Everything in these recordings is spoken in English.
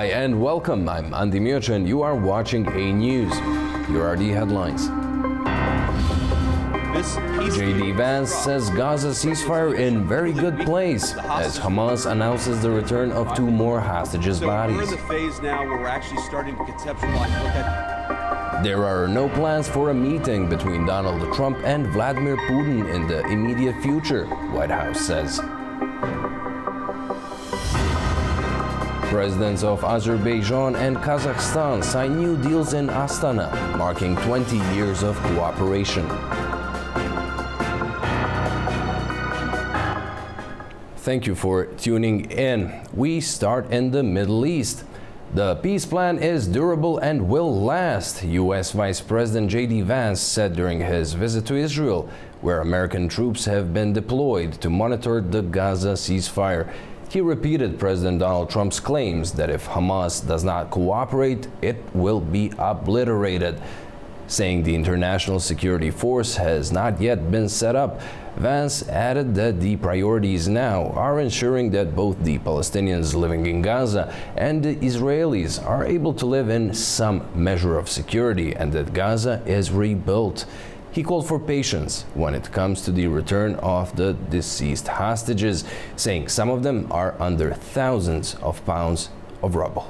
Hi and welcome. I'm Andy Miocha and you are watching A News. Here are the headlines. J.D. Vance says Gaza ceasefire in very good place as Hamas announces the return of 2 more hostages' bodies. We're in the phase now where we're actually starting to conceptualize what that... There are no plans for a meeting between Donald Trump and Vladimir Putin in the immediate future, White House says. Presidents of Azerbaijan and Kazakhstan sign new deals in Astana, marking 20 years of cooperation. Thank you for tuning in. We start in the Middle East. The peace plan is durable and will last, U.S. Vice President J.D. Vance said during his visit to Israel, where American troops have been deployed to monitor the Gaza ceasefire. He repeated President Donald Trump's claims that if Hamas does not cooperate, it will be obliterated. Saying the international security force has not yet been set up, Vance added that the priorities now are ensuring that both the Palestinians living in Gaza and the Israelis are able to live in some measure of security and that Gaza is rebuilt. He called for patience when it comes to the return of the deceased hostages, saying some of them are under thousands of pounds of rubble.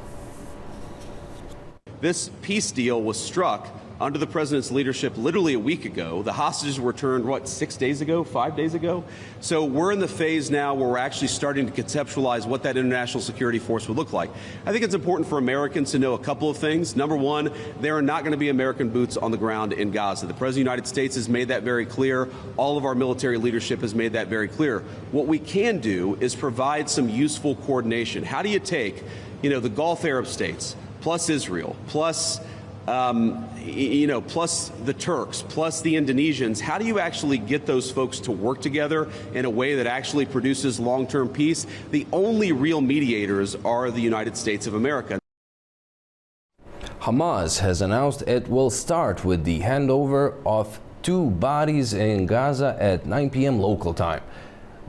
This peace deal was struck under the president's leadership literally a week ago. The hostages were returned, 6 days ago, 5 days ago? So we're in the phase now where we're actually starting to conceptualize what that international security force would look like. I think it's important for Americans to know a couple of things. Number one, there are not going to be American boots on the ground in Gaza. The President of the United States has made that very clear. All of our military leadership has made that very clear. What we can do is provide some useful coordination. How do you take, the Gulf Arab states, plus Israel, plus plus the Turks, plus the Indonesians, how do you actually get those folks to work together in a way that actually produces long-term peace? The only real mediators are the United States of America. Hamas has announced it will start with the handover of 2 bodies in Gaza at 9 p.m. local time.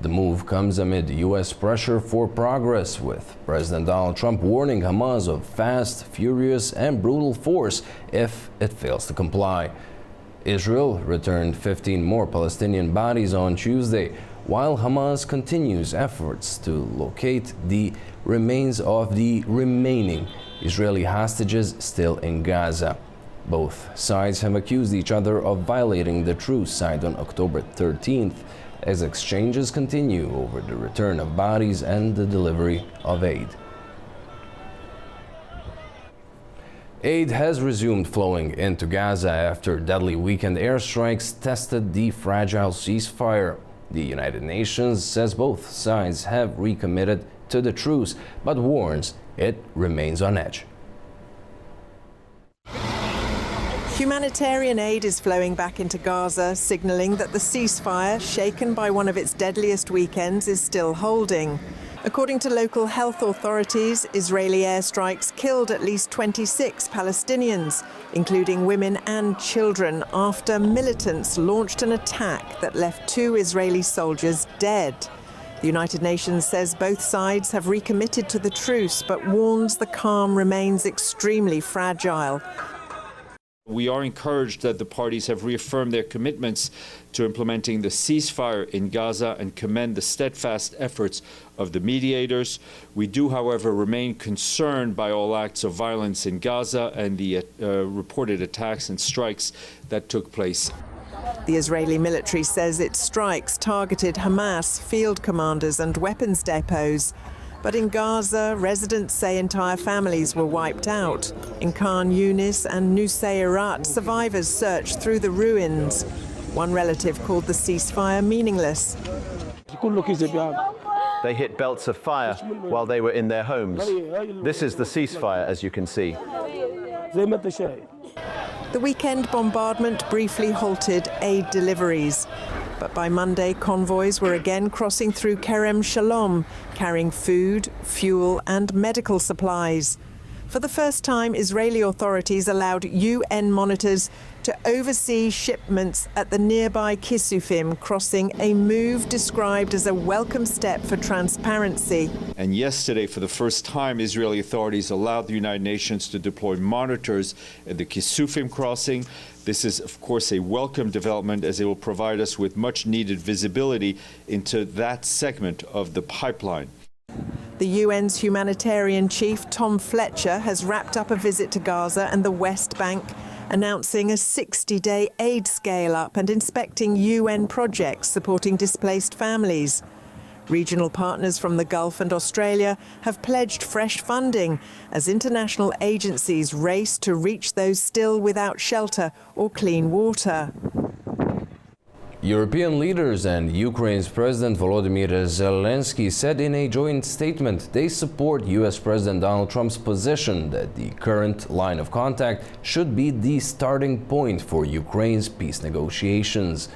The move comes amid U.S. pressure for progress, with President Donald Trump warning Hamas of fast, furious, and brutal force if it fails to comply. Israel returned 15 more Palestinian bodies on Tuesday, while Hamas continues efforts to locate the remains of the remaining Israeli hostages still in Gaza. Both sides have accused each other of violating the truce signed on October 13th. As exchanges continue over the return of bodies and the delivery of aid. Aid has resumed flowing into Gaza after deadly weekend airstrikes tested the fragile ceasefire. The United Nations says both sides have recommitted to the truce, but warns it remains on edge. Humanitarian aid is flowing back into Gaza, signaling that the ceasefire, shaken by one of its deadliest weekends, is still holding. According to local health authorities, Israeli airstrikes killed at least 26 Palestinians, including women and children, after militants launched an attack that left 2 Israeli soldiers dead. The United Nations says both sides have recommitted to the truce, but warns the calm remains extremely fragile. We are encouraged that the parties have reaffirmed their commitments to implementing the ceasefire in Gaza and commend the steadfast efforts of the mediators. We do, however, remain concerned by all acts of violence in Gaza and the reported attacks and strikes that took place. The Israeli military says its strikes targeted Hamas field commanders and weapons depots. But in Gaza, residents say entire families were wiped out. In Khan Yunis and Nusayrat, survivors searched through the ruins. One relative called the ceasefire meaningless. They hit belts of fire while they were in their homes. This is the ceasefire, as you can see. The weekend bombardment briefly halted aid deliveries. But by Monday, convoys were again crossing through Kerem Shalom, carrying food, fuel and medical supplies. For the first time, Israeli authorities allowed UN monitors to oversee shipments at the nearby Kisufim crossing, a move described as a welcome step for transparency. And yesterday, for the first time, Israeli authorities allowed the United Nations to deploy monitors at the Kisufim crossing. This is, of course, a welcome development as it will provide us with much needed visibility into that segment of the pipeline. The UN's humanitarian chief, Tom Fletcher, has wrapped up a visit to Gaza and the West Bank, announcing a 60-day aid scale-up and inspecting UN projects supporting displaced families. Regional partners from the Gulf and Australia have pledged fresh funding as international agencies race to reach those still without shelter or clean water. European leaders and Ukraine's President Volodymyr Zelensky said in a joint statement they support U.S. President Donald Trump's position that the current line of contact should be the starting point for Ukraine's peace negotiations.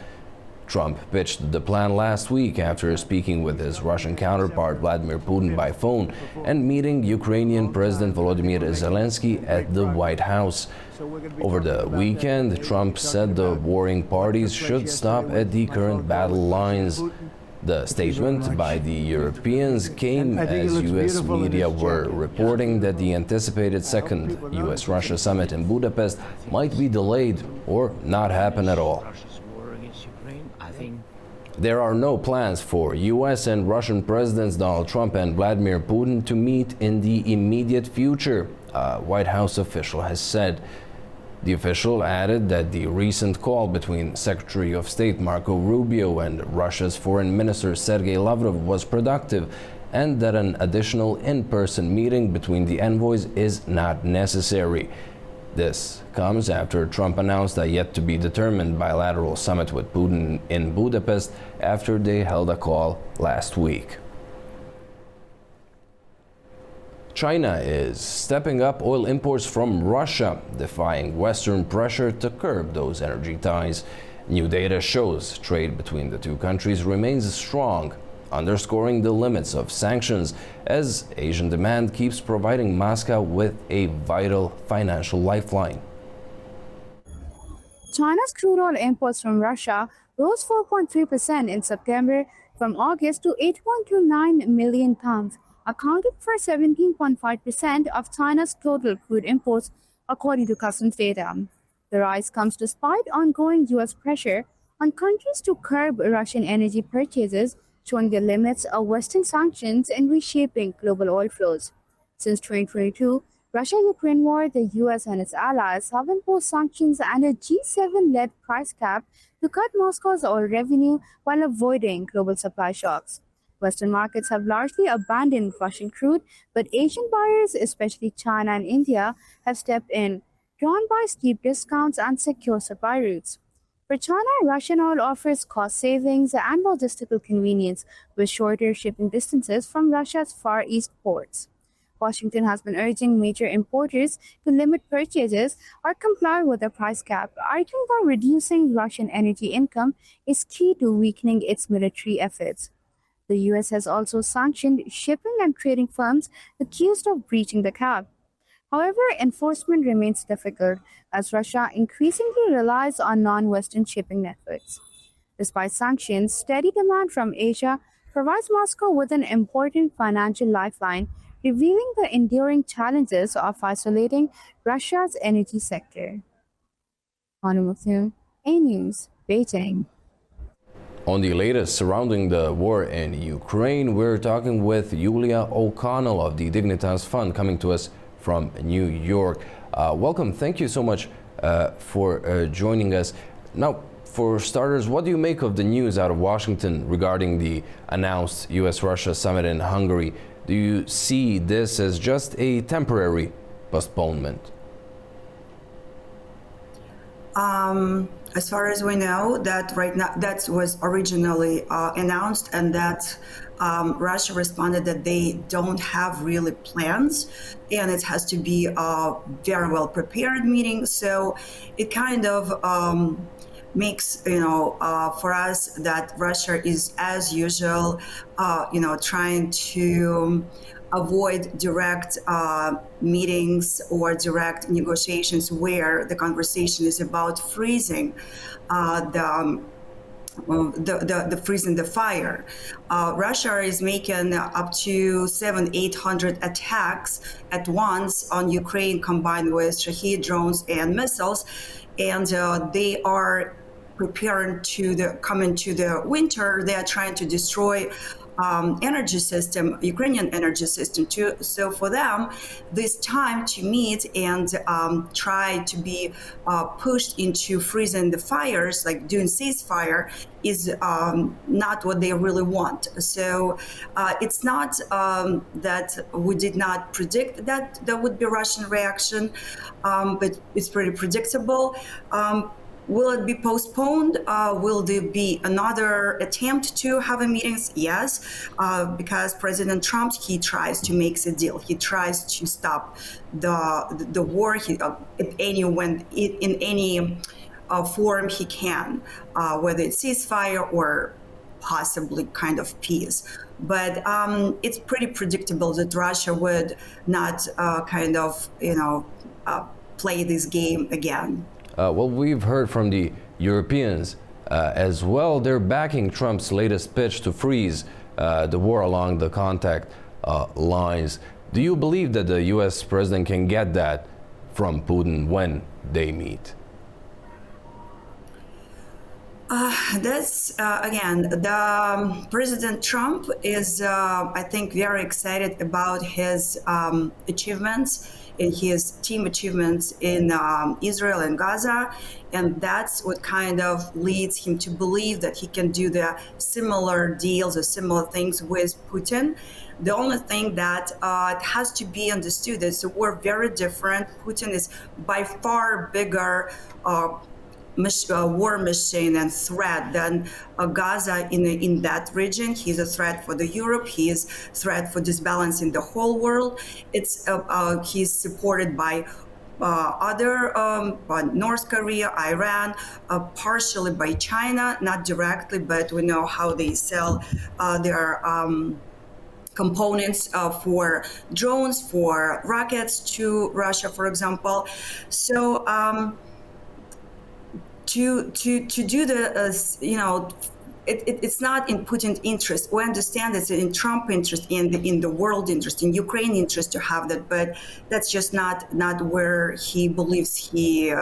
Trump pitched the plan last week after speaking with his Russian counterpart Vladimir Putin by phone and meeting Ukrainian President Volodymyr Zelensky at the White House. Over the weekend, Trump said the warring parties should stop at the current battle lines. The statement by the Europeans came as U.S. media were reporting that the anticipated second U.S.-Russia summit in Budapest might be delayed or not happen at all. There are no plans for U.S. and Russian Presidents Donald Trump and Vladimir Putin to meet in the immediate future, a White House official has said. The official added that the recent call between Secretary of State Marco Rubio and Russia's Foreign Minister Sergei Lavrov was productive and that an additional in-person meeting between the envoys is not necessary. This comes after Trump announced a yet-to-be-determined bilateral summit with Putin in Budapest after they held a call last week. China is stepping up oil imports from Russia, defying Western pressure to curb those energy ties. New data shows trade between the two countries remains strong, underscoring the limits of sanctions as Asian demand keeps providing Moscow with a vital financial lifeline. China's crude oil imports from Russia rose 4.3% in September from August to 8.29 million tons, accounting for 17.5% of China's total crude imports, according to customs data. The rise comes despite ongoing U.S. pressure on countries to curb Russian energy purchases, showing the limits of Western sanctions and reshaping global oil flows. Since 2022, Russia-Ukraine war, the U.S. and its allies have imposed sanctions and a G7-led price cap to cut Moscow's oil revenue while avoiding global supply shocks. Western markets have largely abandoned Russian crude, but Asian buyers, especially China and India, have stepped in, drawn by steep discounts and secure supply routes. For China, Russian oil offers cost savings and logistical convenience with shorter shipping distances from Russia's Far East ports. Washington has been urging major importers to limit purchases or comply with the price cap, arguing that reducing Russian energy income is key to weakening its military efforts. The U.S. has also sanctioned shipping and trading firms accused of breaching the cap. However, enforcement remains difficult as Russia increasingly relies on non-Western shipping networks. Despite sanctions, steady demand from Asia provides Moscow with an important financial lifeline, revealing the enduring challenges of isolating Russia's energy sector. A News, Beijing. On the latest surrounding the war in Ukraine, we're talking with Julia O'Connell of the Dignitas Fund, coming to us from New York. Welcome. Thank you so much for joining us. Now, for starters, what do you make of the news out of Washington regarding the announced U.S.-Russia summit in Hungary? Do you see this as just a temporary postponement? As far as we know, that right now that was originally announced, and that Russia responded that they don't have really plans, and it has to be a very well prepared meeting. So it kind of makes, for us that Russia is, as usual, trying to avoid direct meetings or direct negotiations where the conversation is about freezing the freezing the fire. Russia is making up to 700-800 attacks at once on Ukraine, combined with Shahed drones and missiles, and they are preparing to come into the winter. They are trying to destroy energy system, Ukrainian energy system too. So for them, this time to meet and try to be pushed into freezing the fires, like doing ceasefire, is not what they really want. So it's not that we did not predict that there would be Russian reaction, but it's pretty predictable. Will it be postponed? Will there be another attempt to have a meetings? Yes, because President Trump, he tries to make a deal. He tries to stop the war in any form he can, whether it's ceasefire or possibly kind of peace. But it's pretty predictable that Russia would not play this game again. Well, we've heard from the Europeans as well. They're backing Trump's latest pitch to freeze the war along the contact lines. Do you believe that the U.S. president can get that from Putin when they meet? That's again, the President Trump is, I think, very excited about his achievements in his team achievements in Israel and Gaza, and that's what kind of leads him to believe that he can do the similar deals or similar things with Putin. The only thing that it has to be understood is that we're very different. Putin is by far bigger war machine and threat than Gaza in that region. He's a threat for the Europe. He is a threat for disbalance in the whole world. It's he's supported by North Korea, Iran, partially by China, not directly, but we know how they sell their components for drones, for rockets to Russia, for example. So to do the it's not in Putin's interest. We understand it's in Trump interest, in the world interest, in Ukraine interest to have that, but that's just not where he believes he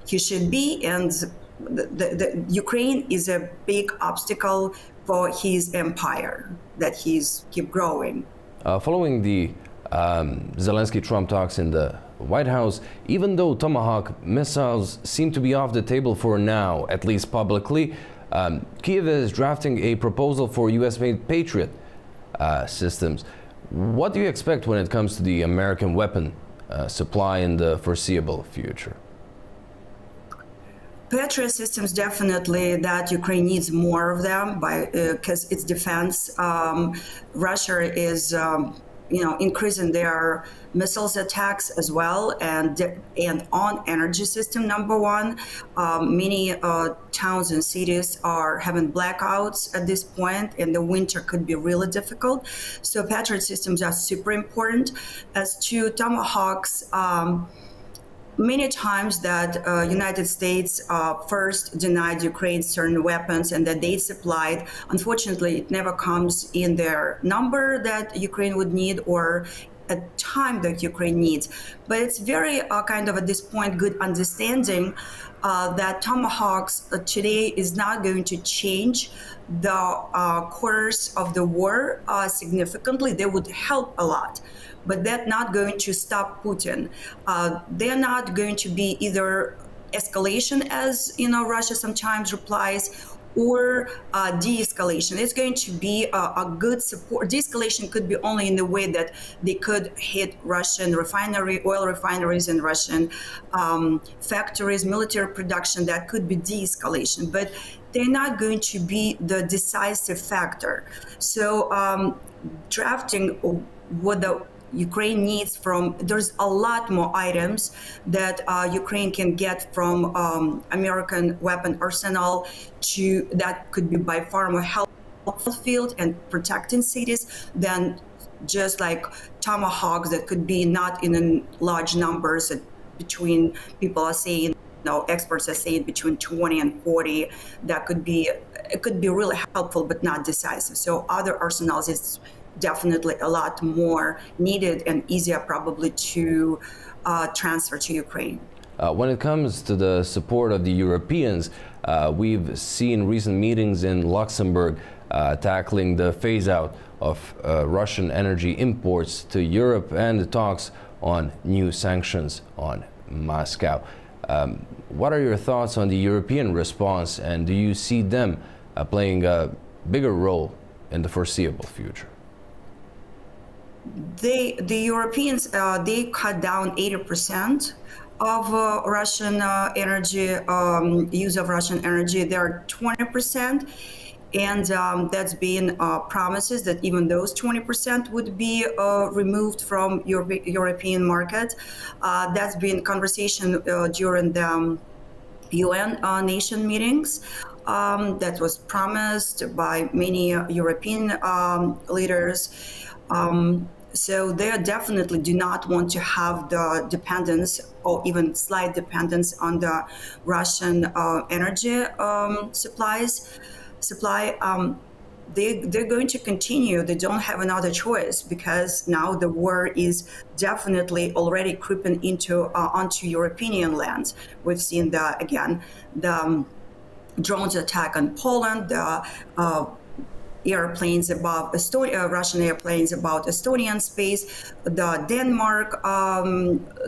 should be. And the Ukraine is a big obstacle for his empire that he's keep growing. Following the Zelensky-Trump talks in the White House, even though Tomahawk missiles seem to be off the table for now, at least publicly, Kyiv is drafting a proposal for US-made Patriot systems. What do you expect when it comes to the American weapon supply in the foreseeable future? Patriot systems, definitely that Ukraine needs more of them because its defense. Russia is increasing their missiles attacks as well, and on energy system, number one. Many towns and cities are having blackouts at this point, and the winter could be really difficult. So Patriot systems are super important. As to Tomahawks, many times that United States first denied Ukraine certain weapons and that they supplied, unfortunately, it never comes in their number that Ukraine would need or a time that Ukraine needs. But it's very kind of at this point good understanding that Tomahawks today is not going to change the course of the war significantly. They would help a lot, but that's not going to stop Putin. They're not going to be either escalation, as Russia sometimes replies, or de-escalation. It's going to be a good support. De-escalation could be only in the way that they could hit Russian oil refineries and Russian factories, military production. That could be de-escalation, but they're not going to be the decisive factor. So drafting what the Ukraine needs there's a lot more items that Ukraine can get from American weapon arsenal that could be by far more helpful field and protecting cities than just like tomahawks that could be not in large numbers. Between people are saying, experts are saying between 20 and 40. It could be really helpful, but not decisive. So other arsenals is definitely a lot more needed and easier probably to transfer to Ukraine. When it comes to the support of the Europeans, we've seen recent meetings in Luxembourg tackling the phase out of Russian energy imports to Europe and the talks on new sanctions on Moscow. What are your thoughts on the European response, and do you see them playing a bigger role in the foreseeable future? The Europeans, they cut down 80% of Russian energy, use of Russian energy. They're 20%. And that's been promises that even those 20% would be removed from European market. That's been conversation during the UN nation meetings. That was promised by many European leaders. So they definitely do not want to have the dependence or even slight dependence on the Russian energy supply. They're going to continue. They don't have another choice because now the war is definitely already creeping onto European lands. We've seen the drones attack on Poland, the airplanes above Estonia, Russian airplanes above Estonian space, the Denmark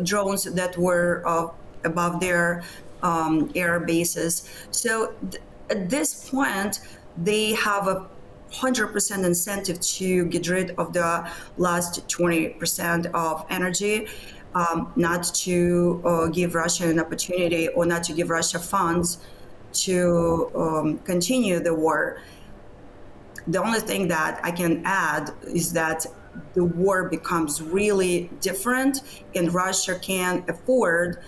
drones that were above their air bases. So at this point, they have a 100% incentive to get rid of the last 20% of energy, not to give Russia an opportunity or not to give Russia funds to continue the war. The only thing that I can add is that the war becomes really different and Russia can afford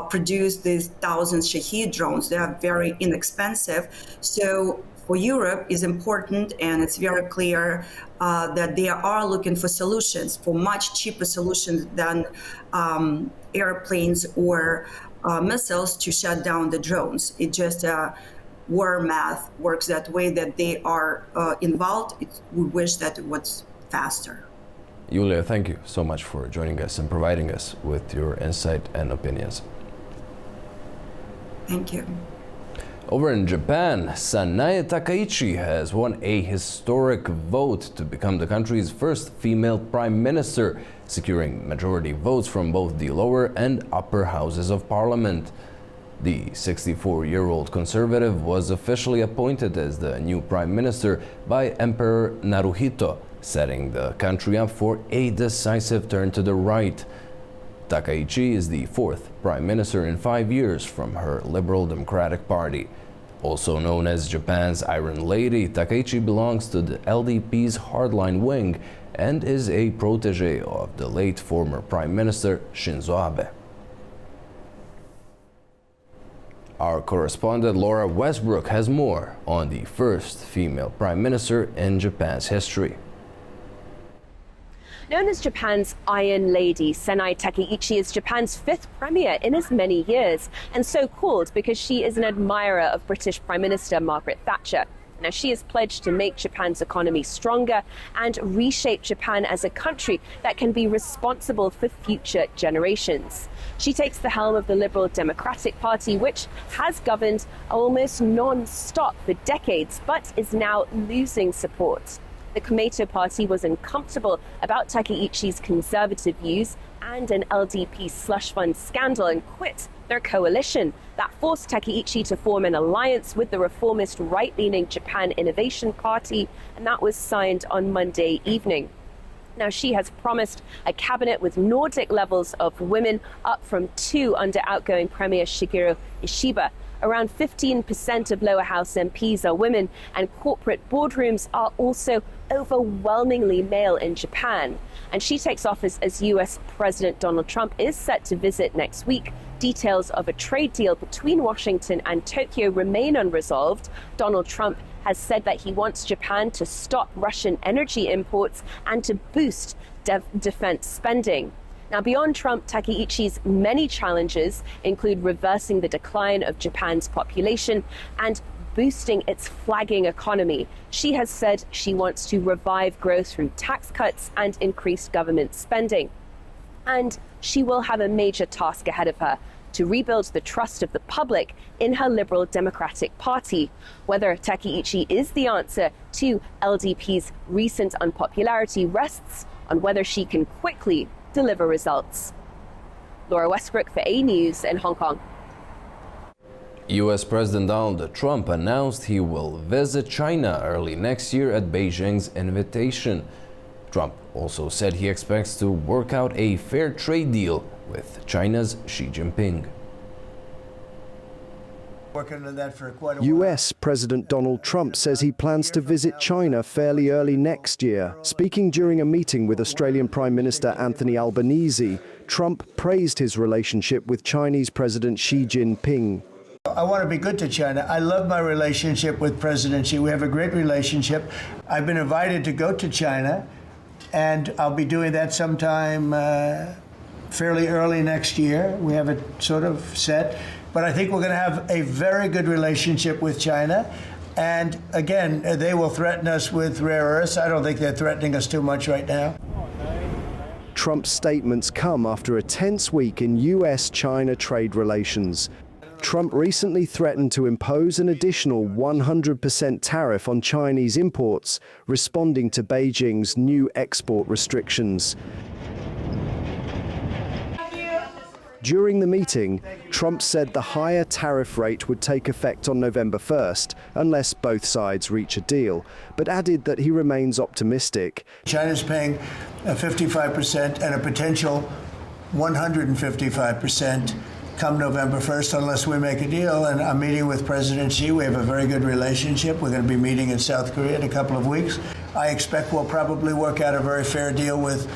produce these 1,000 Shahed drones. They are very inexpensive. So for Europe is important, and it's very clear that they are looking for solutions, for much cheaper solutions than airplanes or missiles to shut down the drones. It just war math works that way, that they are involved. We wish that it was faster. Yulia, thank you so much for joining us and providing us with your insight and opinions. Thank you. Over in Japan, Sanae Takaichi has won a historic vote to become the country's first female prime minister, securing majority votes from both the lower and upper houses of parliament. The 64-year-old conservative was officially appointed as the new prime minister by Emperor Naruhito, setting the country up for a decisive turn to the right. Takaichi is the fourth prime minister in 5 years from her Liberal Democratic Party. Also known as Japan's Iron Lady, Takaichi belongs to the LDP's hardline wing and is a protege of the late former Prime Minister Shinzo Abe. Our correspondent Laura Westbrook has more on the first female prime minister in Japan's history. Known as Japan's Iron Lady, Sanae Takaichi is Japan's fifth premier in as many years, and so called because she is an admirer of British Prime Minister Margaret Thatcher. Now, she is pledged to make Japan's economy stronger and reshape Japan as a country that can be responsible for future generations. She takes the helm of the Liberal Democratic Party, which has governed almost non-stop for decades, but is now losing support. The Komeito Party was uncomfortable about Takaichi's conservative views and an LDP slush fund scandal and quit their coalition. That forced Takaichi to form an alliance with the reformist right-leaning Japan Innovation Party, and that was signed on Monday evening. Now, she has promised a cabinet with Nordic levels of women, up from 2 under outgoing Premier Shigeru Ishiba. Around 15% of lower house MPs are women, and corporate boardrooms are also overwhelmingly male in Japan. And she takes office as US President Donald Trump is set to visit next week. Details of a trade deal between Washington and Tokyo remain unresolved. Donald Trump has said that he wants Japan to stop Russian energy imports and to boost defense spending. Now, beyond Trump, Takeichi's many challenges include reversing the decline of Japan's population and boosting its flagging economy. She has said she wants to revive growth through tax cuts and increased government spending. And she will have a major task ahead of her: to rebuild the trust of the public in her Liberal Democratic Party. Whether Takeichi is the answer to LDP's recent unpopularity rests on whether she can quickly deliver results. Laura Westbrook for A News in Hong Kong. US President Donald Trump announced he will visit China early next year at Beijing's invitation. Trump also said he expects to work out a fair trade deal with China's Xi Jinping. US President Donald Trump says he plans to visit China fairly early next year. Speaking during a meeting with Australian Prime Minister Anthony Albanese, Trump praised his relationship with Chinese President Xi Jinping. I want to be good to China. I love my relationship with President Xi. We have a great relationship. I've been invited to go to China, and I'll be doing that sometime fairly early next year. We have it sort of set. But I think we're going to have a very good relationship with China. And again, they will threaten us with rare earths. I don't think they're threatening us too much right now. Trump's statements come after a tense week in US-China trade relations. Trump recently threatened to impose an additional 100% tariff on Chinese imports, responding to Beijing's new export restrictions. During the meeting, Trump said the higher tariff rate would take effect on November 1st, unless both sides reach a deal, but added that he remains optimistic. China's paying 55% and a potential 155% come November 1st, unless we make a deal. And I'm meeting with President Xi. We have a very good relationship. We're going to be meeting in South Korea in a couple of weeks. I expect we'll probably work out a very fair deal with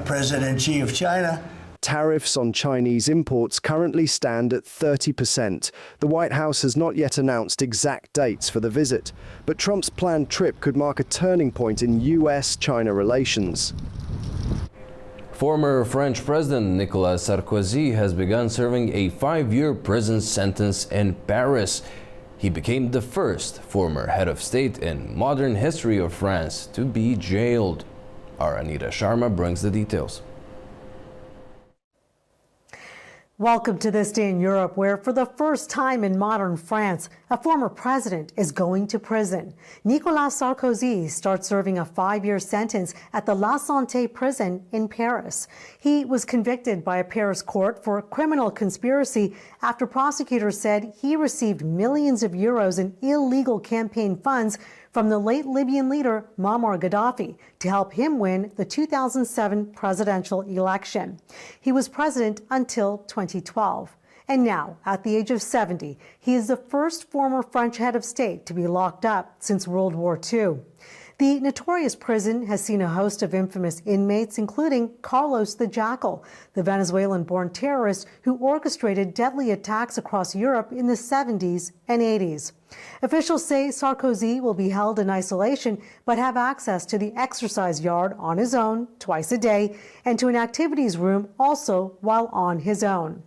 President Xi of China. Tariffs on Chinese imports currently stand at 30%. The White House has not yet announced exact dates for the visit, but Trump's planned trip could mark a turning point in US-China relations. Former French President Nicolas Sarkozy has begun serving a 5-year prison sentence in Paris. He became the first former head of state in modern history of France to be jailed. Our Anita Sharma brings the details. Welcome to This Day in Europe, where for the first time in modern France, a former president is going to prison. Nicolas Sarkozy starts serving a 5-year sentence at the La Santé prison in Paris. He was convicted by a Paris court for criminal conspiracy after prosecutors said he received millions of euros in illegal campaign funds from the late Libyan leader Muammar Gaddafi to help him win the 2007 presidential election. He was president until 2012. And now, at the age of 70, he is the first former French head of state to be locked up since World War II. The notorious prison has seen a host of infamous inmates, including Carlos the Jackal, the Venezuelan-born terrorist who orchestrated deadly attacks across Europe in the 70s and 80s. Officials say Sarkozy will be held in isolation, but have access to the exercise yard on his own twice a day and to an activities room also while on his own.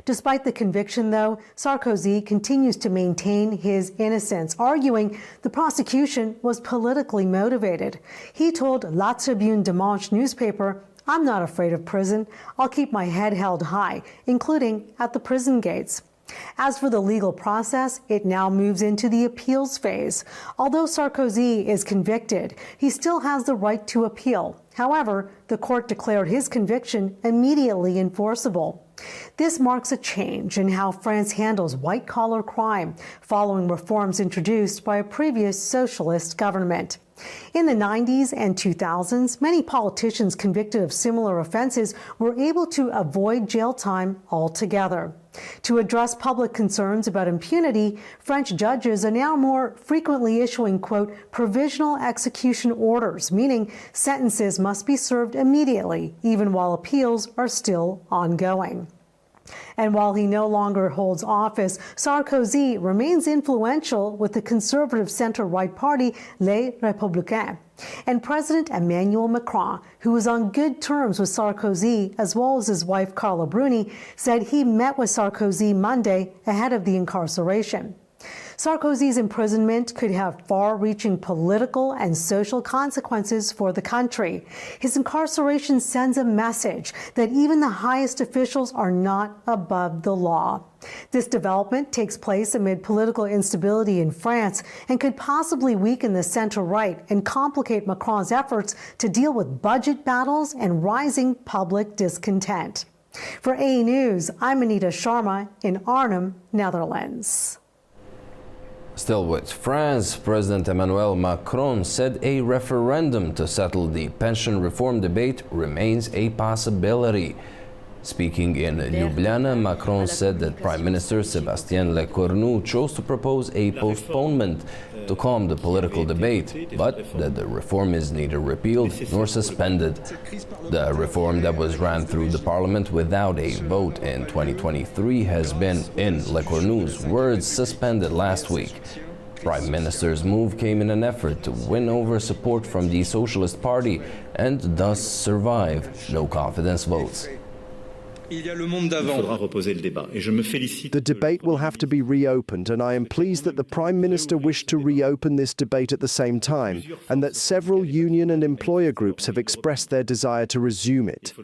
Despite the conviction, though, Sarkozy continues to maintain his innocence, arguing the prosecution was politically motivated. He told La Tribune Dimanche newspaper, "I'm not afraid of prison. I'll keep my head held high, including at the prison gates." As for the legal process, it now moves into the appeals phase. Although Sarkozy is convicted, he still has the right to appeal. However, the court declared his conviction immediately enforceable. This marks a change in how France handles white-collar crime, following reforms introduced by a previous socialist government. In the 90s and 2000s, many politicians convicted of similar offenses were able to avoid jail time altogether. To address public concerns about impunity, French judges are now more frequently issuing, quote, provisional execution orders, meaning sentences must be served immediately, even while appeals are still ongoing. And while he no longer holds office, Sarkozy remains influential with the conservative center-right party Les Républicains. And President Emmanuel Macron, who was on good terms with Sarkozy, as well as his wife Carla Bruni, said he met with Sarkozy Monday ahead of the incarceration. Sarkozy's imprisonment could have far-reaching political and social consequences for the country. His incarceration sends a message that even the highest officials are not above the law. This development takes place amid political instability in France and could possibly weaken the center-right and complicate Macron's efforts to deal with budget battles and rising public discontent. For A News, I'm Anita Sharma in Arnhem, Netherlands. Still with France, President Emmanuel Macron said a referendum to settle the pension reform debate remains a possibility. Speaking in Ljubljana, Macron said that Prime Minister Sébastien Lecornu chose to propose a postponement to calm the political debate, but that the reform is neither repealed nor suspended. The reform that was ran through the parliament without a vote in 2023 has been, in Lecornu's words, suspended last week. Prime Minister's move came in an effort to win over support from the Socialist Party and thus survive no confidence votes. The debate will have to be reopened, and I am pleased that the Prime Minister wished to reopen this debate at the same time, and that several union and employer groups have expressed their desire to resume it.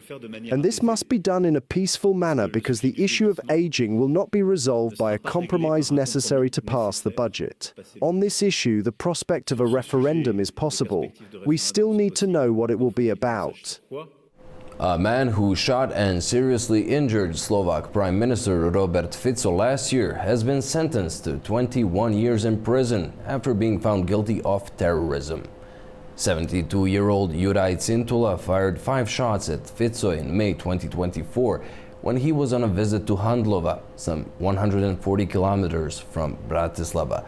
And this must be done in a peaceful manner, because the issue of aging will not be resolved by a compromise necessary to pass the budget. On this issue, the prospect of a referendum is possible. We still need to know what it will be about. A man who shot and seriously injured Slovak Prime Minister Robert Fico last year has been sentenced to 21 years in prison after being found guilty of terrorism. 72-year-old Juraj Cintula fired 5 shots at Fico in May 2024 when he was on a visit to Handlova, some 140 kilometers from Bratislava.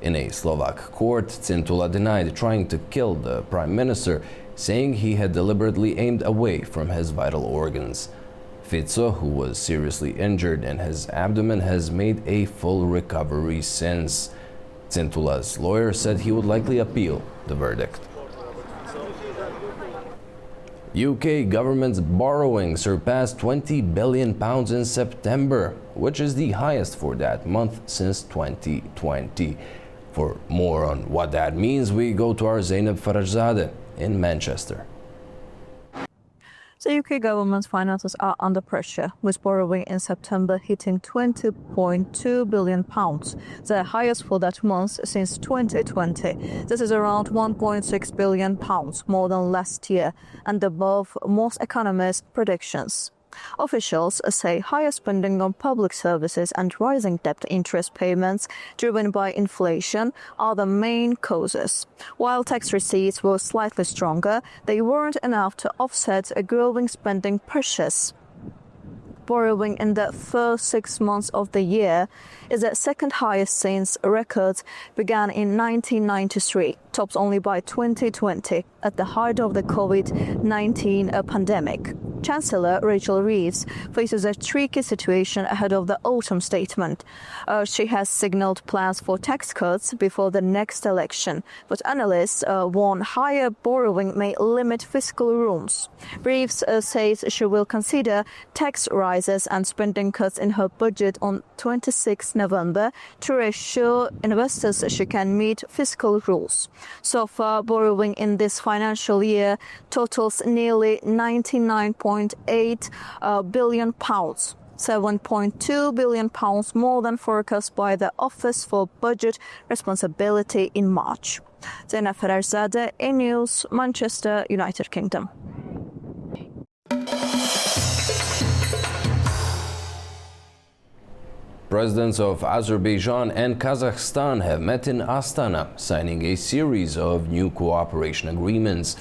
In a Slovak court, Cintula denied trying to kill the Prime Minister, saying he had deliberately aimed away from his vital organs. Fico, who was seriously injured in his abdomen, has made a full recovery since. Cintula's lawyer said he would likely appeal the verdict. UK government's borrowing surpassed £20 billion in September, which is the highest for that month since 2020. For more on what that means, we go to our Zainab Farajzadeh in Manchester. The UK government's finances are under pressure, with borrowing in September hitting £20.2 billion, the highest for that month since 2020. This is around £1.6 billion more than last year and above most economists' predictions. Officials say higher spending on public services and rising debt interest payments driven by inflation are the main causes. While tax receipts were slightly stronger, they weren't enough to offset a growing spending pressures. Borrowing in the first 6 months of the year is the second highest since records began in 1993, topped only by 2020 at the height of the COVID-19 pandemic. Chancellor Rachel Reeves faces a tricky situation ahead of the autumn statement. She has signaled plans for tax cuts before the next election, but analysts warn higher borrowing may limit fiscal rooms. Reeves says she will consider tax rises and spending cuts in her budget on 26 November to reassure investors she can meet fiscal rules. So far, borrowing in this financial year totals nearly £99.8 billion, £7.2 billion more than forecast by the Office for Budget Responsibility in March. Zainab Farajzadeh, A News, Manchester, United Kingdom. Presidents of Azerbaijan and Kazakhstan have met in Astana, signing a series of new cooperation agreements.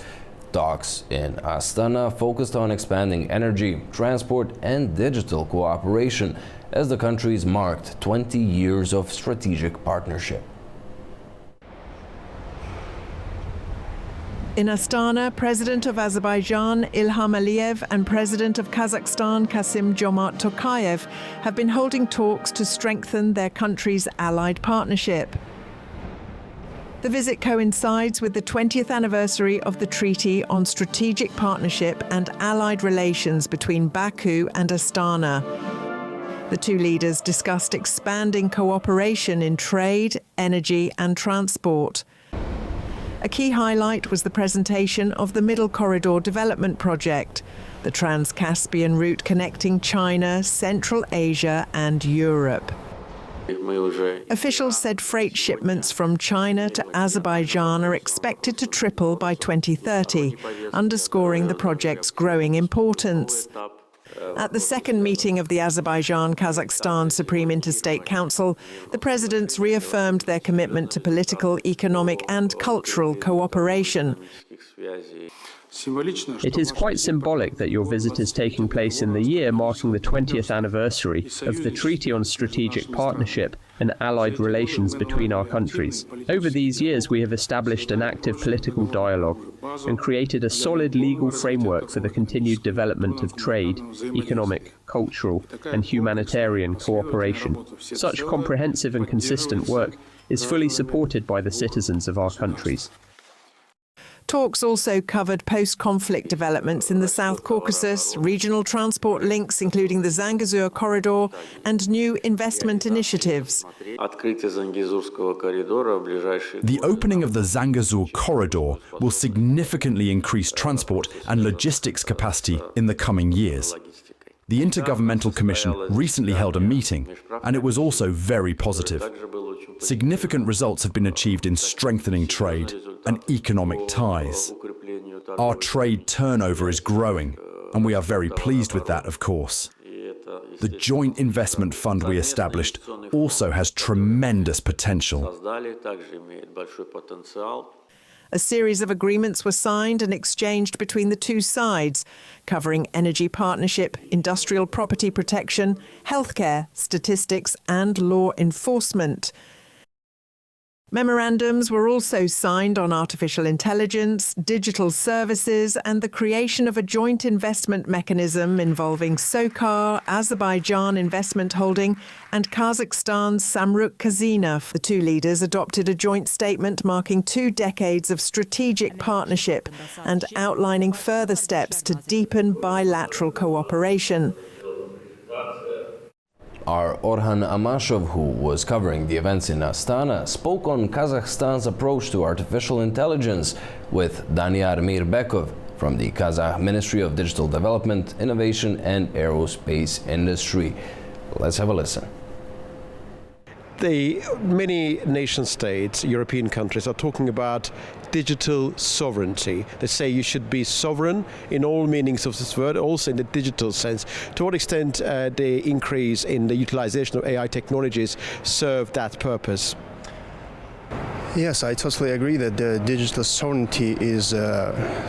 Talks in Astana focused on expanding energy, transport and digital cooperation as the countries marked 20 years of strategic partnership. In Astana, President of Azerbaijan Ilham Aliyev and President of Kazakhstan Kassym-Jomart Tokayev have been holding talks to strengthen their countries' allied partnership. The visit coincides with the 20th anniversary of the Treaty on Strategic Partnership and Allied Relations between Baku and Astana. The two leaders discussed expanding cooperation in trade, energy and transport. A key highlight was the presentation of the Middle Corridor Development Project, the Trans-Caspian route connecting China, Central Asia and Europe. Officials said freight shipments from China to Azerbaijan are expected to triple by 2030, underscoring the project's growing importance. At the second meeting of the Azerbaijan-Kazakhstan Supreme Interstate Council, the presidents reaffirmed their commitment to political, economic and cultural cooperation. It is quite symbolic that your visit is taking place in the year marking the 20th anniversary of the Treaty on Strategic Partnership and Allied Relations between our countries. Over these years, we have established an active political dialogue and created a solid legal framework for the continued development of trade, economic, cultural and humanitarian cooperation. Such comprehensive and consistent work is fully supported by the citizens of our countries. Talks also covered post-conflict developments in the South Caucasus, regional transport links including the Zangezur corridor and new investment initiatives. The opening of the Zangezur corridor will significantly increase transport and logistics capacity in the coming years. The Intergovernmental Commission recently held a meeting, and it was also very positive. Significant results have been achieved in strengthening trade and economic ties. Our trade turnover is growing, and we are very pleased with that, of course. The joint investment fund we established also has tremendous potential. A series of agreements were signed and exchanged between the two sides, covering energy partnership, industrial property protection, healthcare, statistics and law enforcement. Memorandums were also signed on artificial intelligence, digital services and the creation of a joint investment mechanism involving SOCAR, Azerbaijan Investment Holding and Kazakhstan's Samruk Kazyna. The two leaders adopted a joint statement marking 2 decades of strategic partnership and outlining further steps to deepen bilateral cooperation. Our Orhan Amashov, who was covering the events in Astana, spoke on Kazakhstan's approach to artificial intelligence with Danyar Mirbekov from the Kazakh Ministry of Digital Development, Innovation and Aerospace Industry. Let's have a listen. Many nation states, European countries, are talking about digital sovereignty. They say you should be sovereign in all meanings of this word, also in the digital sense. To what extent the increase in the utilization of AI technologies serve that purpose? Yes, I totally agree that the digital sovereignty is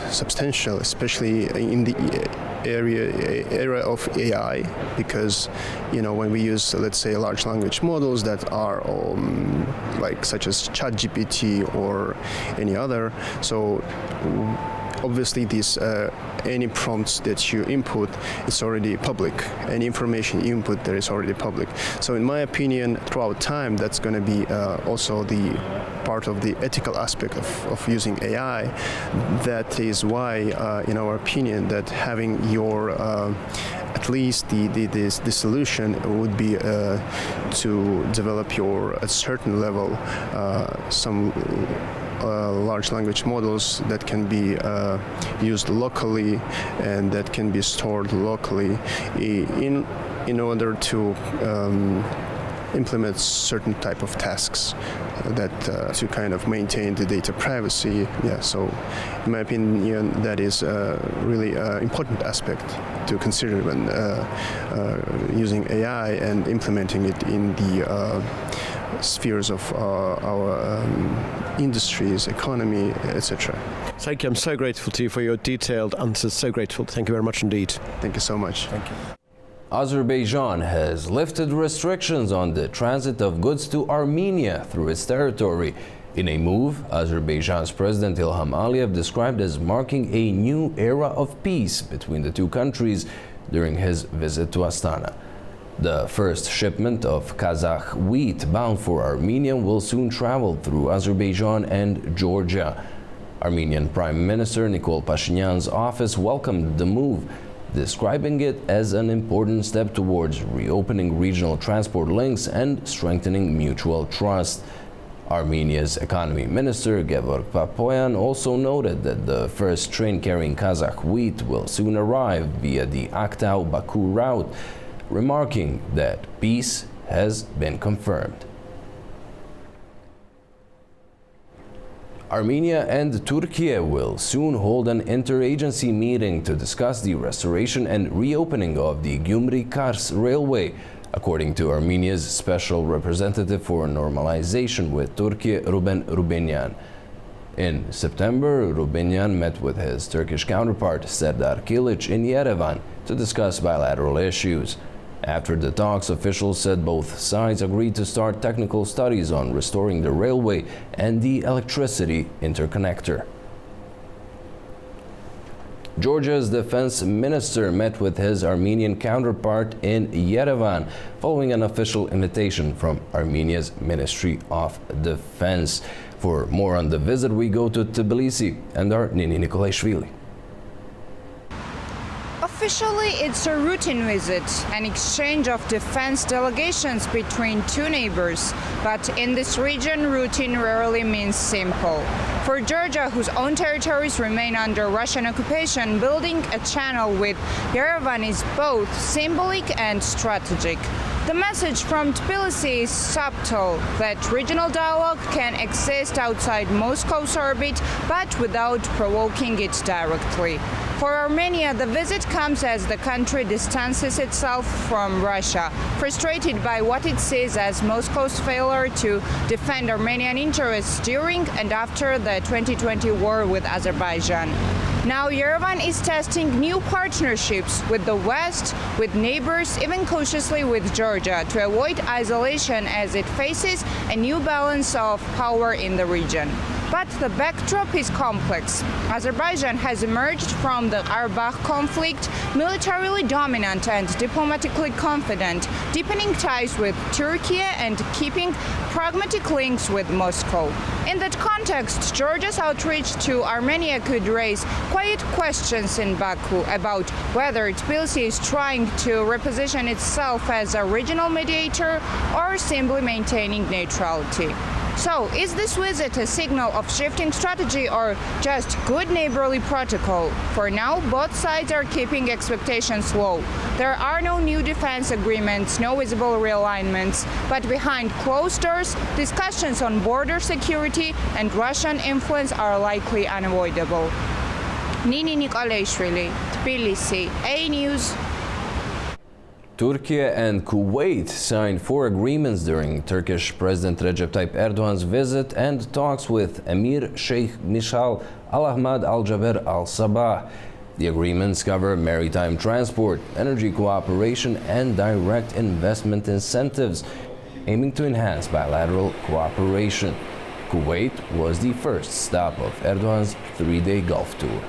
substantial, especially in the era of AI, because when we use, let's say, large language models that are like such as ChatGPT or any other, so obviously these any prompts that you input, it's already public. Any information you input there is already public. So in my opinion, throughout time, that's going to be also the part of the ethical aspect of using AI. That is why, in our opinion, that having your at least the solution would be to develop your at certain level some large language models that can be used locally and that can be stored locally in order to implement certain type of tasks that to kind of maintain the data privacy. Yeah, so in my opinion, that is a really important aspect to consider when using AI and implementing it in the spheres of our industries, economy, etc. Thank you. I'm so grateful to you for your detailed answers. So grateful. Thank you very much indeed. Thank you so much. Thank you. Azerbaijan has lifted restrictions on the transit of goods to Armenia through its territory. In a move Azerbaijan's President Ilham Aliyev described as marking a new era of peace between the two countries during his visit to Astana. The first shipment of Kazakh wheat bound for Armenia will soon travel through Azerbaijan and Georgia. Armenian Prime Minister Nikol Pashinyan's office welcomed the move, describing it as an important step towards reopening regional transport links and strengthening mutual trust. Armenia's economy minister Gevorg Papoyan also noted that the first train carrying Kazakh wheat will soon arrive via the Aktau-Baku route, remarking that peace has been confirmed. Armenia and Turkey will soon hold an interagency meeting to discuss the restoration and reopening of the Gyumri-Kars railway, according to Armenia's special representative for normalization with Turkey, Ruben Rubenyan. In September, Rubenyan met with his Turkish counterpart Serdar Kilic in Yerevan to discuss bilateral issues. After the talks, officials said both sides agreed to start technical studies on restoring the railway and the electricity interconnector. Georgia's defense minister met with his Armenian counterpart in Yerevan following an official invitation from Armenia's Ministry of Defense. For more on the visit, we go to Tbilisi and our Nini Nikolaishvili. Officially, it's a routine visit, an exchange of defense delegations between two neighbors. But in this region, routine rarely means simple. For Georgia, whose own territories remain under Russian occupation, building a channel with Yerevan is both symbolic and strategic. The message from Tbilisi is subtle, that regional dialogue can exist outside Moscow's orbit, but without provoking it directly. For Armenia, the visit comes as the country distances itself from Russia, frustrated by what it sees as Moscow's failure to defend Armenian interests during and after the 2020 war with Azerbaijan. Now Yerevan is testing new partnerships with the West, with neighbors, even cautiously with Georgia, to avoid isolation as it faces a new balance of power in the region. But the backdrop is complex. Azerbaijan has emerged from the Karabakh conflict militarily dominant and diplomatically confident, deepening ties with Turkey and keeping pragmatic links with Moscow. In that context, Georgia's outreach to Armenia could raise quiet questions in Baku about whether Tbilisi is trying to reposition itself as a regional mediator or simply maintaining neutrality. So, is this visit a signal of shifting strategy or just good neighborly protocol? For now, both sides are keeping expectations low. There are no new defense agreements, no visible realignments, but behind closed doors, discussions on border security and Russian influence are likely unavoidable. Nini Nikolaishvili, Tbilisi, A News. Turkey and Kuwait signed 4 agreements during Turkish President Recep Tayyip Erdogan's visit and talks with Emir Sheikh Mishal Al Ahmad Al Jaber Al Sabah. The agreements cover maritime transport, energy cooperation, and direct investment incentives, aiming to enhance bilateral cooperation. Kuwait was the first stop of Erdogan's 3-day Gulf tour.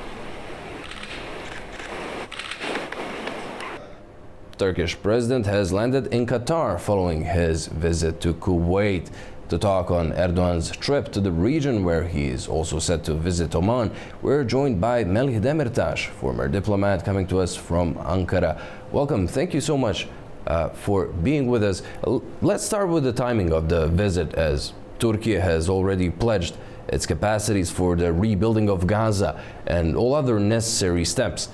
Turkish president has landed in Qatar following his visit to Kuwait. To talk on Erdogan's trip to the region, where he is also set to visit Oman, we're joined by Melih Demirtas, former diplomat coming to us from Ankara. Welcome. Thank you so much for being with us. Let's start with the timing of the visit, as Turkey has already pledged its capacities for the rebuilding of Gaza and all other necessary steps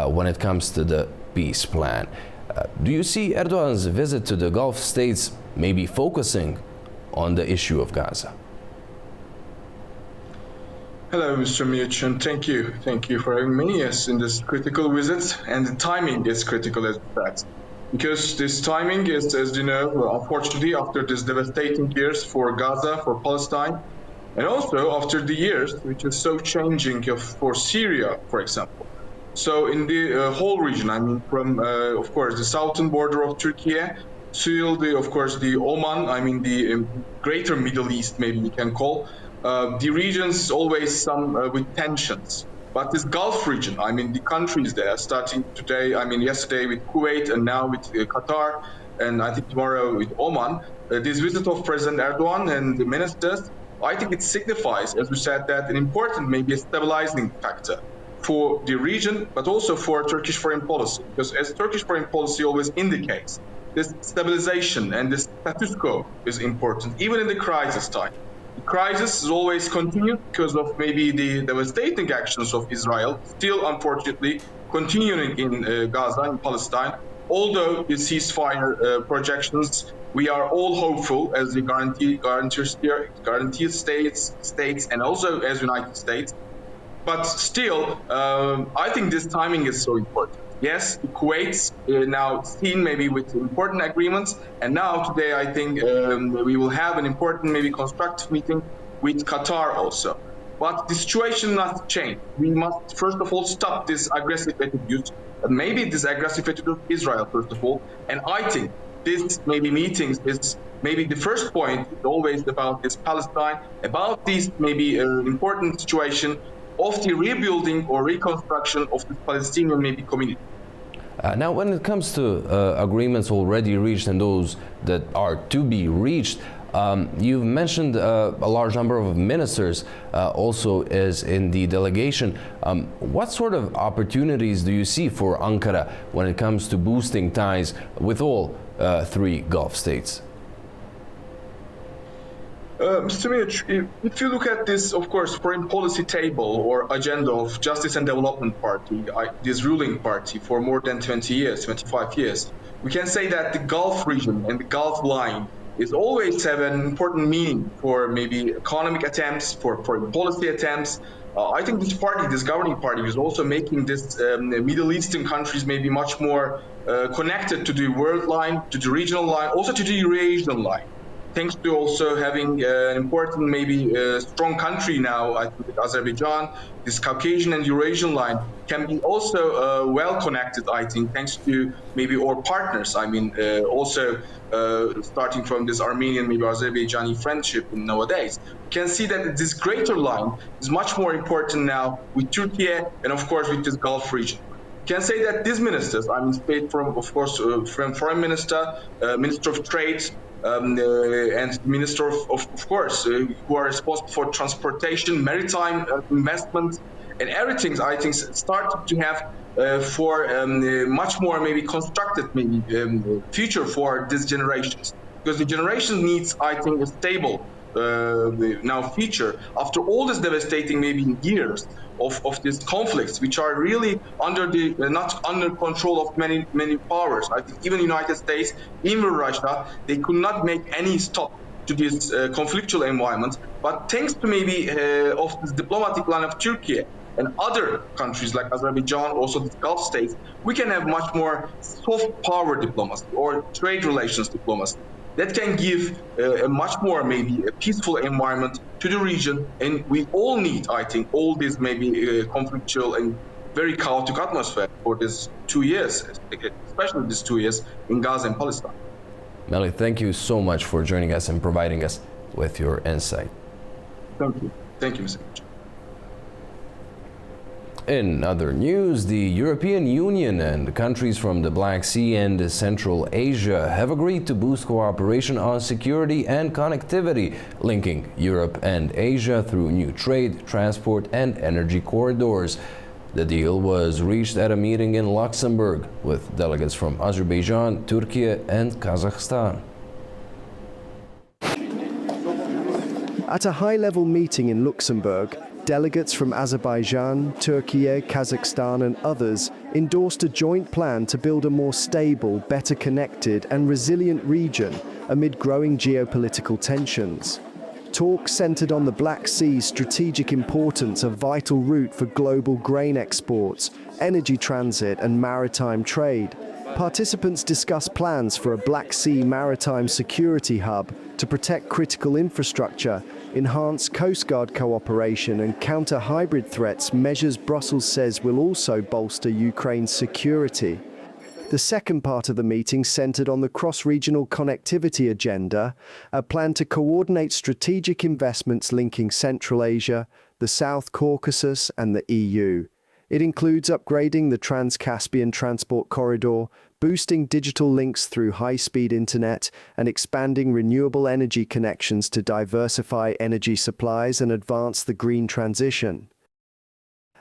when it comes to the peace plan. Do you see Erdogan's visit to the Gulf states maybe focusing on the issue of Gaza? Hello, Mr. Miuch, and thank you. Thank you for having me, yes, in this critical visit. And the timing is critical as that. Because this timing is, as you know, unfortunately, after this devastating years for Gaza, for Palestine, and also after the years which is so changing for Syria, for example. So in the whole region, I mean, from, of course, the southern border of Turkey to the, of course, the Oman, I mean, the greater Middle East, maybe we can call, the regions always some with tensions. But this Gulf region, I mean, the countries there, starting today, I mean, yesterday with Kuwait and now with Qatar, and I think tomorrow with Oman, this visit of President Erdogan and the ministers, I think it signifies, as we said, that an important, maybe a stabilizing factor for the region, but also for Turkish foreign policy. Because as Turkish foreign policy always indicates, this stabilization and this status quo is important, even in the crisis time. The crisis is always continued because of maybe the devastating actions of Israel, still unfortunately continuing in Gaza, in Palestine. Although the ceasefire projections, we are all hopeful as the guaranteed states and also as United States. But still, I think this timing is so important. Yes, Kuwait's now seen maybe with important agreements, and now today I think we will have an important, maybe constructive meeting with Qatar also. But the situation must change. We must first of all stop this aggressive attitude, maybe this aggressive attitude of Israel first of all. And I think this maybe meetings is maybe the first point is always about this Palestine, about this maybe important situation of the rebuilding or reconstruction of the Palestinian maybe community. Now, when it comes to agreements already reached and those that are to be reached, you've mentioned a large number of ministers also is in the delegation. What sort of opportunities do you see for Ankara when it comes to boosting ties with all three Gulf states? Mr. Miuch, if you look at this, of course, foreign policy table or agenda of Justice and Development Party, this ruling party for more than 20 years, 25 years, we can say that the Gulf region and the Gulf line is always have an important meaning for maybe economic attempts, for foreign policy attempts. I think this party, this governing party, is also making this Middle Eastern countries maybe much more connected to the world line, to the regional line, also to the Eurasian line. Thanks to also having an important, maybe strong country now, I think Azerbaijan, this Caucasian and Eurasian line can be also well connected, I think, thanks to maybe our partners. I mean, also starting from this Armenian, maybe Azerbaijani friendship nowadays. You can see that this greater line is much more important now with Turkey and, of course, with this Gulf region. Can say that these ministers, I mean, state from, of course, from Foreign Minister, Minister of Trade, and Minister of course, who are responsible for transportation, maritime investment, and everything, I think, start to have for much more maybe constructed maybe future for these generations. Because the generation needs, I think, a stable now future after all this devastating maybe years of these conflicts, which are really under the not under control of many powers. I think even United States, even Russia, they could not make any stop to this conflictual environment. But thanks to maybe of this diplomatic line of Turkey and other countries like Azerbaijan, also the Gulf states, we can have much more soft power diplomacy or trade relations diplomacy that can give a much more maybe a peaceful environment to the region. And we all need, I think, all this maybe conflictual and very chaotic atmosphere for this 2 years, especially these 2 years in Gaza and Palestine. Melih, thank you so much for joining us and providing us with your insight. Thank you. Thank you, Mr. In other news, the European Union and countries from the Black Sea and Central Asia have agreed to boost cooperation on security and connectivity, linking Europe and Asia through new trade, transport, and energy corridors. The deal was reached at a meeting in Luxembourg with delegates from Azerbaijan, Turkey, and Kazakhstan. At a high-level meeting in Luxembourg, delegates from Azerbaijan, Turkey, Kazakhstan and others endorsed a joint plan to build a more stable, better connected and resilient region amid growing geopolitical tensions. Talks centered on the Black Sea's strategic importance, a vital route for global grain exports, energy transit and maritime trade. Participants discussed plans for a Black Sea maritime security hub to protect critical infrastructure, enhance Coast Guard cooperation and counter hybrid threats, measures Brussels says will also bolster Ukraine's security. The second part of the meeting centered on the cross-regional connectivity agenda, a plan to coordinate strategic investments linking Central Asia, the South Caucasus and the EU. It includes upgrading the Trans-Caspian transport corridor, boosting digital links through high-speed internet, and expanding renewable energy connections to diversify energy supplies and advance the green transition.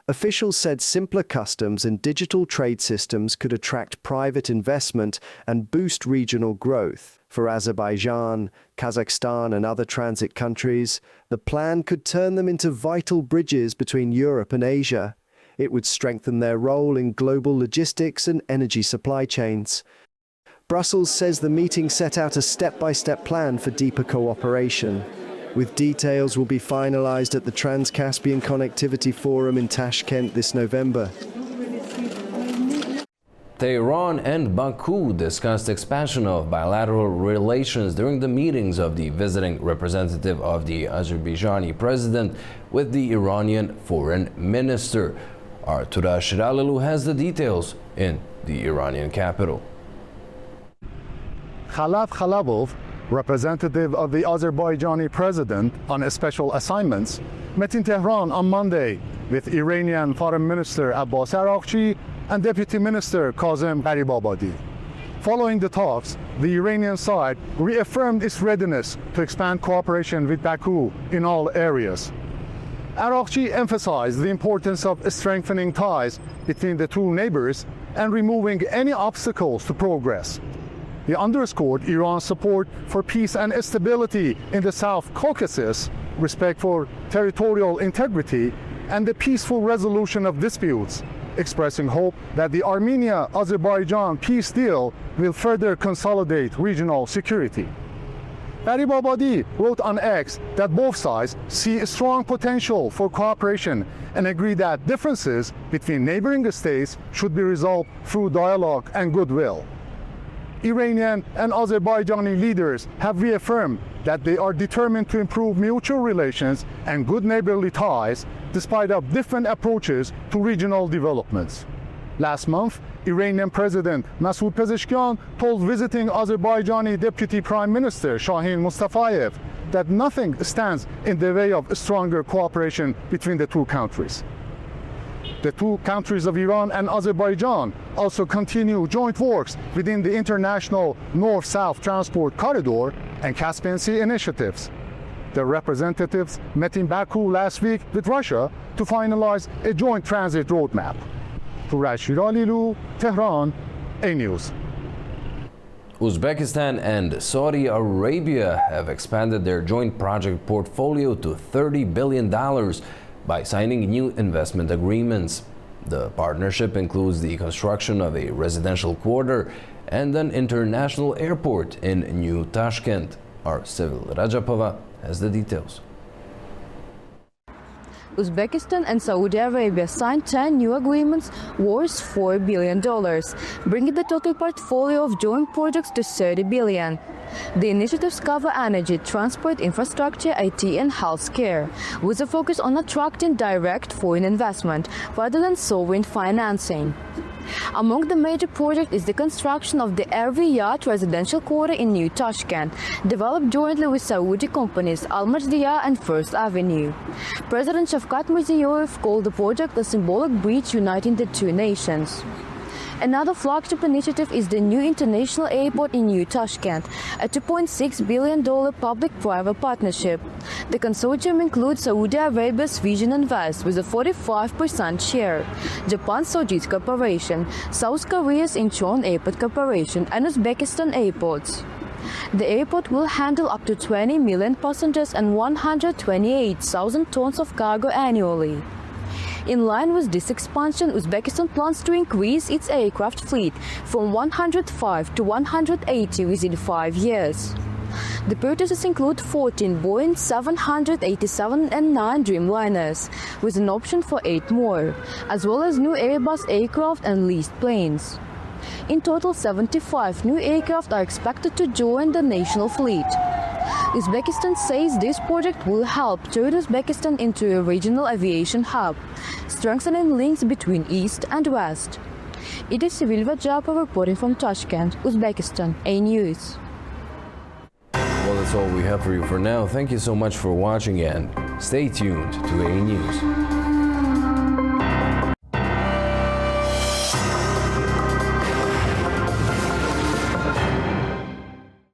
Officials said simpler customs and digital trade systems could attract private investment and boost regional growth. For Azerbaijan, Kazakhstan and other transit countries, the plan could turn them into vital bridges between Europe and Asia. It would strengthen their role in global logistics and energy supply chains. Brussels says the meeting set out a step-by-step plan for deeper cooperation, with details will be finalized at the Trans-Caspian Connectivity Forum in Tashkent this November. Tehran and Baku discussed expansion of bilateral relations during the meetings of the visiting representative of the Azerbaijani president with the Iranian foreign minister. Artura Shiralilu has the details in the Iranian capital. Khalaf Khalabov, representative of the Azerbaijani president on special assignments, met in Tehran on Monday with Iranian Foreign Minister Abbas Araghchi and Deputy Minister Kazem Gharibabadi. Following the talks, the Iranian side reaffirmed its readiness to expand cooperation with Baku in all areas. Araghchi emphasized the importance of strengthening ties between the two neighbors and removing any obstacles to progress. He underscored Iran's support for peace and stability in the South Caucasus, respect for territorial integrity, and the peaceful resolution of disputes, expressing hope that the Armenia-Azerbaijan peace deal will further consolidate regional security. Gharibabadi wrote on X that both sides see a strong potential for cooperation and agree that differences between neighboring states should be resolved through dialogue and goodwill. Iranian and Azerbaijani leaders have reaffirmed that they are determined to improve mutual relations and good neighborly ties despite of different approaches to regional developments. Last month, Iranian President Masoud Pezeshkian told visiting Azerbaijani Deputy Prime Minister Shahin Mustafayev that nothing stands in the way of stronger cooperation between the two countries. The two countries of Iran and Azerbaijan also continue joint works within the international North-South Transport Corridor and Caspian Sea initiatives. The representatives met in Baku last week with Russia to finalize a joint transit roadmap. Shiralilu, Tehran, A-News. Uzbekistan and Saudi Arabia have expanded their joint project portfolio to $30 billion by signing new investment agreements. The partnership includes the construction of a residential quarter and an international airport in New Tashkent. Our Sevil Rajapova has the details. Uzbekistan and Saudi Arabia signed 10 new agreements worth $4 billion, bringing the total portfolio of joint projects to $30 billion. The initiatives cover energy, transport, infrastructure, IT and healthcare, with a focus on attracting direct foreign investment rather than sovereign financing. Among the major projects is the construction of the Air Riyadh residential quarter in New Tashkent, developed jointly with Saudi companies Al Majdiya and First Avenue. President Shavkat Mirziyoyev called the project a symbolic bridge uniting the two nations. Another flagship initiative is the new international airport in New Tashkent, a $2.6 billion public-private partnership. The consortium includes Saudi Arabia's Vision Invest with a 45% share, Japan's Sojitz Corporation, South Korea's Incheon Airport Corporation, and Uzbekistan Airports. The airport will handle up to 20 million passengers and 128,000 tons of cargo annually. In line with this expansion, Uzbekistan plans to increase its aircraft fleet from 105 to 180 within 5 years. The purchases include 14 Boeing 787 and 9 Dreamliners, with an option for 8 more, as well as new Airbus aircraft and leased planes. In total, 75 new aircraft are expected to join the national fleet. Uzbekistan says this project will help turn Uzbekistan into a regional aviation hub, strengthening links between East and West. It is Sivilva Japa reporting from Tashkent, Uzbekistan, A News. Well, that's all we have for you for now. Thank you so much for watching and stay tuned to A News.